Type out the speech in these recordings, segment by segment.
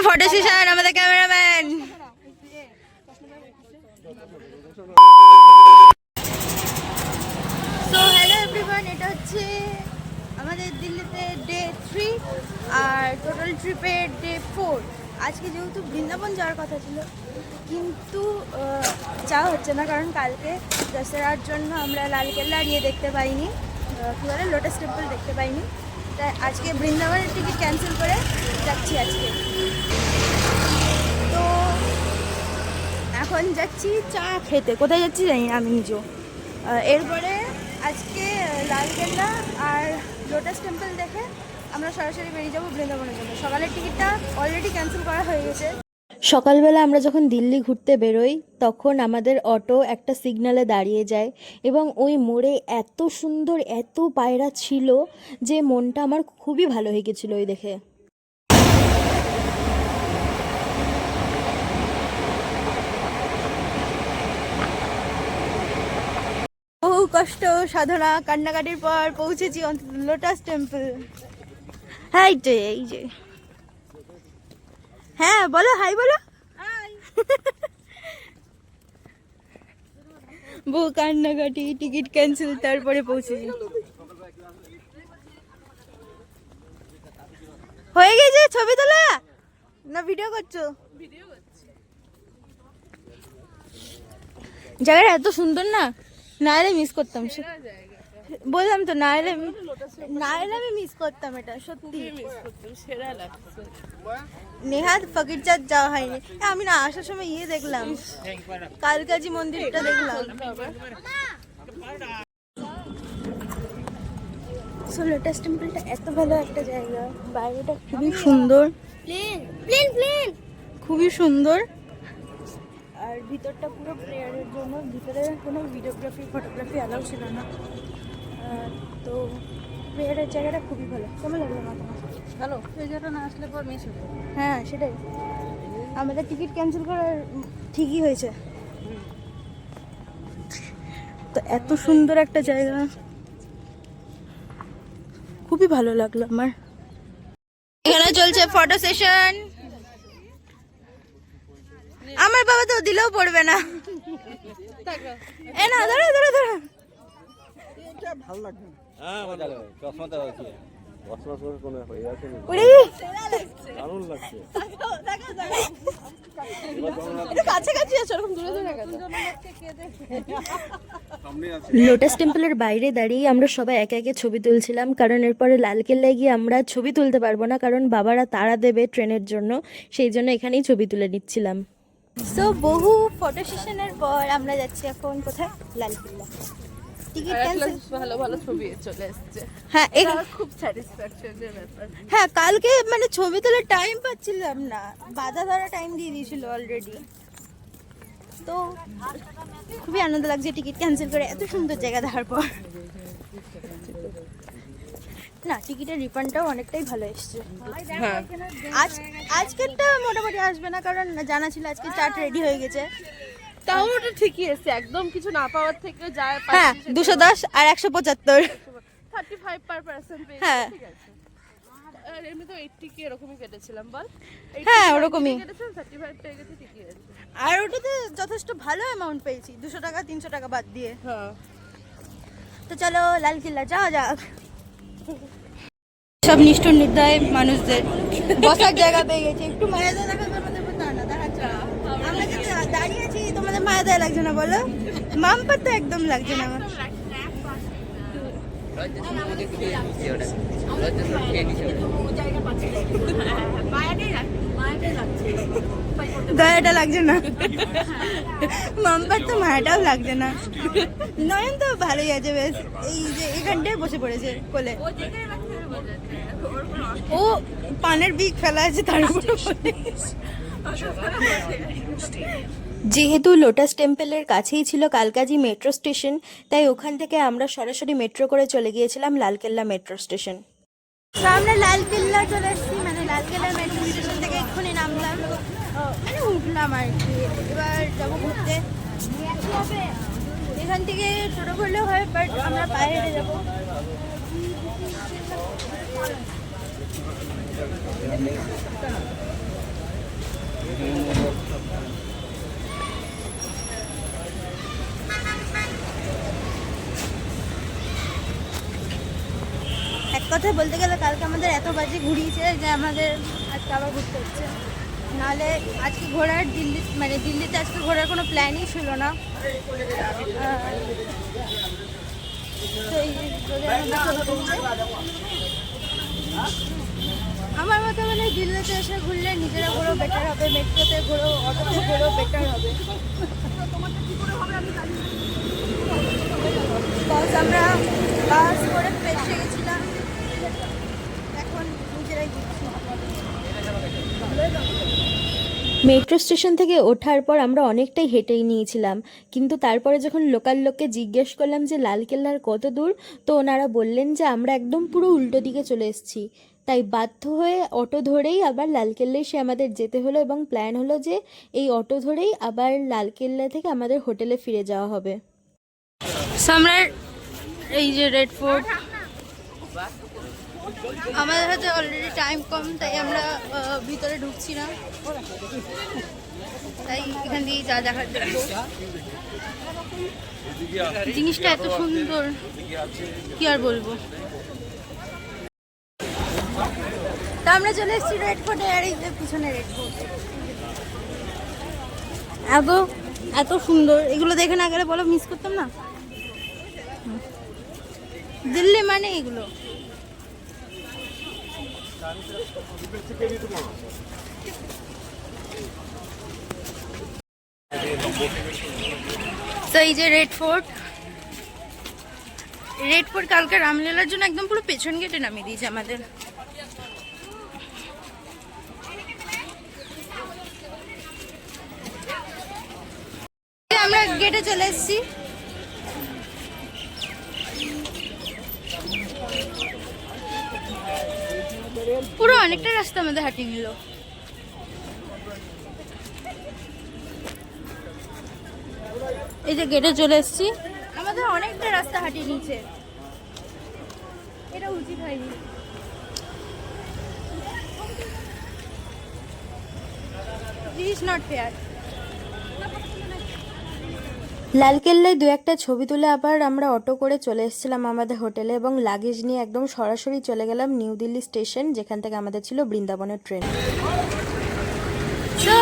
Photo session আমাদের cameraman. So hello everyone, এটা হচ্ছে আমাদের দিল্লিতে ডে 3 আর টোটাল ট্রিপের ডে 4। আজকে যেহেতু বৃন্দাবন যাওয়ার কথা ছিল কিন্তু যাওয়া হচ্ছে না, কারণ কালকে দশেরার জন্য আমরা লালকেল্লা আর দেখতে পাইনি, কী বলে লোটাস টেম্পল দেখতে পাইনি, তাই আজকে বৃন্দাবনের টিকিট ক্যান্সেল করে যাচ্ছি আজকে। তো এখন যাচ্ছি চা খেতে, কোথায় যাচ্ছি জানি না আমি নিজেও। এরপরে আজকে লালকেল্লা আর লোটাস টেম্পল দেখে আমরা সরাসরি বেরিয়ে যাবো বৃন্দাবনের জন্য। সকালের টিকিটটা অলরেডি ক্যান্সেল করা হয়ে গেছে। সকালবেলা আমরা যখন দিল্লি ঘুরতে বেরোই তখন আমাদের অটো একটা সিগন্যালে দাঁড়িয়ে যায় এবং ওই মোড়ে এত সুন্দর এত পায়রা ছিল যে মনটা আমার খুবই ভালো হয়ে গেছিলো ওই দেখে। বহু কষ্ট সাধনা কান্নাকাটির পর পৌঁছেছি লোটাস টেম্পল। হ্যাঁ এই যে হ্যাঁ বলো হাই বলো। বহু কান্নাকাটি, টিকিট ক্যান্সেল, তারপরে পৌঁছেছি। হয়ে গেছে ছবি তোলা না ভিডিও করছো? জায়গাটা এত সুন্দর না, না এলে মিস করতাম। বললাম তো না এলে আমি মিস করতাম, এটা সত্যি নেহাত ফকিরচাঁদ যাওয়া হয়নি। আমি না আসার সময় দেখলাম কালকাজি মন্দিরটা দেখলাম। সো লোটাস টেম্পলটা এত ভালো একটা জায়গা, বাইরেটা খুবই সুন্দর, খুবই সুন্দর, আর ভিতরটা পুরো প্রেয়ারের জন্য। ভিতরে কোনো ভিডিওগ্রাফি ফটোগ্রাফি অ্যালাউ ছিল না, তো প্রেয়ারের জায়গাটা খুবই ভালো। কেমন লাগলো না তোমার? ভালো, এই জায়গাটা না আসলে পর মিস হবে। হ্যাঁ সেটাই, আমাদের টিকিট ক্যান্সেল করার ঠিকই হয়েছে। তো এত সুন্দর একটা জায়গা, খুবই ভালো লাগলো আমার। এখানে চলছে ফটো সেশন। আমার বাবা তো দিলেও পড়বে না। এ না ধরো ধরো ধরো, ভালো লাগবে। হ্যাঁ ভালো লাগবে, চশমাটা আছে, চশমা পরে কোন হয়ে আছে না, ওরে দারুণ লাগছে। এটা কাছে কাছে আছে, এরকম দূরে দূরে গেছে। লোটাস টেম্পলের বাইরে দাঁড়িয়ে আমরা সবাই একে একে ছবি তুলছিলাম, কারণ এরপরে লালকেল্লায় গিয়ে আমরা ছবি তুলতে পারবো না, কারণ বাবারা তাড়া দেবে ট্রেনের জন্য, সেই জন্য এখানেই ছবি তুলে নিচ্ছিলাম। সো বহু ফটো সেশনের পর আমরা যাচ্ছি এখন কোথায়? লালকেল্লা। টিকিট ক্যান্সেল, ভালো ভালো ছবি চলে এসেছে। হ্যাঁ খুব স্যাটিসফ্যাকশনের ব্যাপার। হ্যাঁ কালকে মানে ছবি তোলার টাইম পাচ্ছিলাম না, বাধা ধরা টাইম দিয়ে দিয়েছিল অলরেডি। তো খুবই আনন্দ লাগছে টিকিট ক্যান্সেল করে এত সুন্দর জায়গা দেখার পর। না টিকিটের রিফান্ডটাও অনেকটাই ভালো এসছে। হ্যাঁ আজকেরটা মোটামুটি আসবে না, কারণ জানা ছিল আজকে চার্ট রেডি হয়ে গেছে। তাও ওটা ঠিকই এসছে, একদম কিছু না পাওয়ার থেকে যায়। হ্যাঁ 210 আর 175। 35 পার পারসন পেয়েছে, হ্যাঁ ঠিক আছে। আর এমনি তো 80 কি এরকমই কেটেছিলাম বল। হ্যাঁ ওরকমই কেটেছিলাম, 35 পেয়ে গেছে, ঠিকই আছে। আর ওটাতে যথেষ্ট ভালো অ্যামাউন্ট পেয়েছি, 200 টাকা 300 টাকা বাদ দিয়ে। হ্যাঁ তো চলো লালকেল্লা যাওয়া যাক। সব নিষ্ঠুর নির্দয় মানুষদের বসার জায়গা পেয়ে গেছে, একটু মায়া দেওয়া দেখা তোমাদের না দেখাচ্ছ। আমরা যদি দাঁড়িয়ে আছি তোমাদের মায়া দেওয়া লাগছে না বলো? মামপার তো একদম লাগছে না আমার। দয়াটা লাগছে না, মামপার তো মায়াটাও লাগছে না। নয়ন তো ভালোই আছে বেশ, এই যে এখানটায় বসে পড়েছে কোলে। ও পানের বিক ফেলা আছে তার উপরে। যেহেতু লোটাস টেম্পলের কাছেই ছিল কালকাজি মেট্রো স্টেশন, তাই ওখান থেকে আমরা সরাসরি মেট্রো করে চলে গিয়েছিলাম লালকেল্লা মেট্রো স্টেশন। আমরা লালকেল্লা চলে এসেছি, মানে লালকেল্লা মেট্রো স্টেশন থেকে এক্ষুনি নামলাম, মানে উঠলাম আর কি। এবার যাবো ঘুরতে, এখান থেকে টোটো করলেও হয়, বাট আমরা পায়ে হেঁটে যাবো। কথা বলতে গেলে কালকে আমাদের এত বাজে ঘুরিয়েছে যে আমাদের আজকে আবার ঘুরতে হচ্ছে। নাহলে আজকে ঘোরার দিল্লিতে আজকে ঘোরার কোনো প্ল্যানই ছিল না। তো এই আমার মতে বলে দিল্লিতে এসে ঘুরলে নিজেরা ঘোরো বেটার হবে, মেট্রোতে ঘোরো, অটোতে ঘোরো বেটার হবে। বিকজ আমরা বাস করে ফেসে গেছিলাম, এখন নিজেরাই ঘুরছি। মেট্রো স্টেশন থেকে ওঠার পর আমরা অনেকটাই হেঁটেই নিয়েছিলাম, কিন্তু তারপরে যখন লোকাল লোককে জিজ্ঞেস করলাম যে লালকেল্লার কত দূর, তো ওনারা বললেন যে আমরা একদম পুরো উল্টো দিকে চলে এসেছি। তাই বাধ্য হয়ে অটো ধরেই আবার লালকেল্লায় সে আমাদের যেতে হলো, এবং প্ল্যান হলো যে এই অটো ধরেই আবার লালকেল্লা থেকে আমাদের হোটেলে ফিরে যাওয়া হবে। আমরা এই যে রেড ফোর্ট, আমাদের হাতে অলরেডি টাইম কম, তাই আমরা ভিতরে ঢুকছি না, তাই এখান দিয়ে যা দেখার দেখবো। জিনিসটা এত সুন্দর কি আর বলবো। তা আমরা চলে এসেছি রেড ফোর্টে, আর এই যে পিছনে রেড ফোর্ট এত এত সুন্দর। এগুলো দেখে না গেলে বলো মিস করতাম না। দিল্লি মানে এগুলো। তো এই যে রেড ফোর্ট কালকে রামলীলার জন্য একদম পুরো পেছন গেটে নামিয়ে দিয়েছে আমাদের। আমরা গেটে চলে এসেছি। পুরো অনেকটা রাস্তা আমাদের হাঁটিয়ে নিল। এই যে গেটে চলে এসেছি, আমাদের অনেকটা রাস্তা হাঁটিয়ে নিয়েছে, এটা উচিত হয়নি। This is not fair. লালকেল্লায় দু একটা ছবি তুলে আবার আমরা অটো করে চলে এসেছিলাম আমাদের হোটেলে, এবং লাগেজ নিয়ে একদম সরাসরি চলে গেলাম নিউ দিল্লি স্টেশন, যেখান থেকে আমাদের ছিল বৃন্দাবনের ট্রেন। তো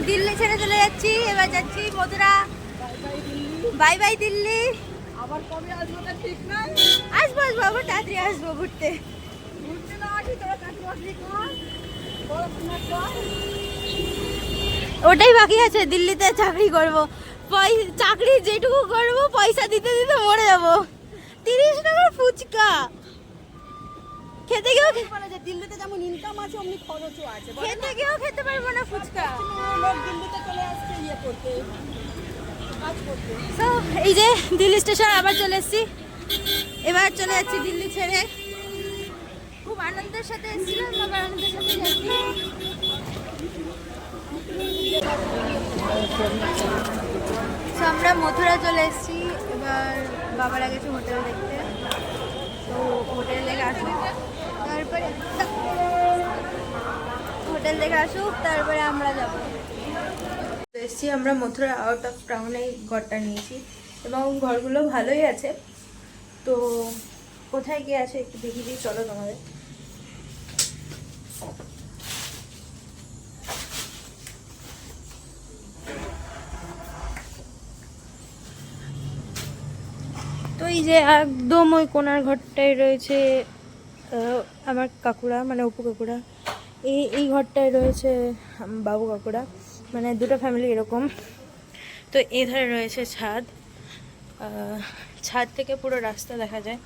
দিল্লি ছেড়ে চলে যাচ্ছি, এবার যাচ্ছি মথুরা। Bye bye Delhi. আবার কবে আসবো তার ঠিক নাই। আসবো আবার তাড়াতাড়ি আসবো ঘুরতে। ঘুরতে না আসি তোরা চাকরি বাকরি কর, পড়াশোনা কর। ওটাই বাকি আছে, দিল্লিতে চাকরি করব। চাকরি যেটুকু করব পয়সা দিতে দিতে মরে যাব। 30 টাকার ফুচকা খেতে গিয়েও দিল্লিতে যেমন ইনকাম আছে অমনি খরচও আছে। খেতে গিয়েও খেতে পারবো না ফুচকা। লোক দিল্লিতে চলে আসছে ইয়ে করতে, কাজ করতে। তো এই যে দিল্লি স্টেশন আবার চলে এসেছি, এবার চলে যাচ্ছি দিল্লি ছেড়ে। খুব আনন্দের সাথে এসেছিলাম, আবার আনন্দের সাথে যাচ্ছি। তো আমরা মথুরা চলে এসেছি, এবার বাবারা গেছে হোটেল দেখতে। তো হোটেল দেখে আসুক, তারপরে আমরা যাবো। এসেছি আমরা মথুরা, আউট অফ টাউনে ঘরটা নিয়েছি, এবং ঘরগুলো ভালোই আছে। তো কোথায় গিয়ে আছে একটু দেখিয়ে দিই, চলো তোমাদের। তো এই যে একদম ওই কোনার ঘরটায় রয়েছে আমার কাকুরা, মানে অপু কাকুরা। এই ঘরটায় রয়েছে বাবু কাকুরা, মানে দুটো ফ্যামিলি এরকম। তো এধারে রয়েছে ছাদ, ছাদ থেকে পুরো রাস্তা দেখা যায়।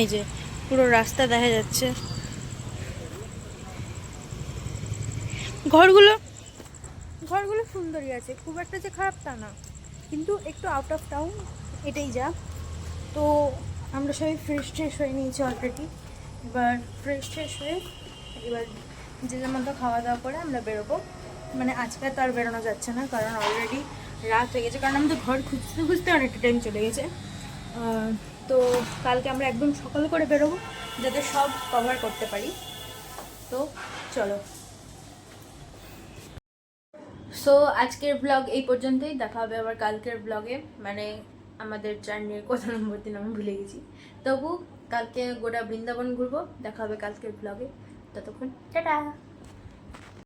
এই যে পুরো রাস্তা দেখা যাচ্ছে। ঘরগুলো সুন্দরই আছে, খুব একটা যে খারাপ তা না, কিন্তু একটু আউট অফ টাউন, এটাই যা। তো আমরা সবাই ফ্রেশ হয়ে নিয়েছি অলরেডি। এবার ফ্রেশ হয়ে এবার যে যেমন তো খাওয়া দাওয়া করে আমরা বেরোবো। মানে আজকে তো আর বেরোনো যাচ্ছে না, কারণ অলরেডি রাত হয়ে গেছে, কারণ আমাদের ঘর খুঁজতে অনেকটা টাইম চলে গেছে। তো কালকে আমরা একদম সকাল করে বেরোবো, যাতে সব কভার করতে পারি। তো চলো। সো আজকের ব্লগ এই পর্যন্তই, দেখা হবে আবার কালকের ব্লগে, মানে আমাদের জার্নির কত নম্বর দিন আমি ভুলে গেছি। তবু কালকে গোটা বৃন্দাবন ঘুরবো, দেখা হবে কালকের ব্লগে। ততক্ষণ টাটা।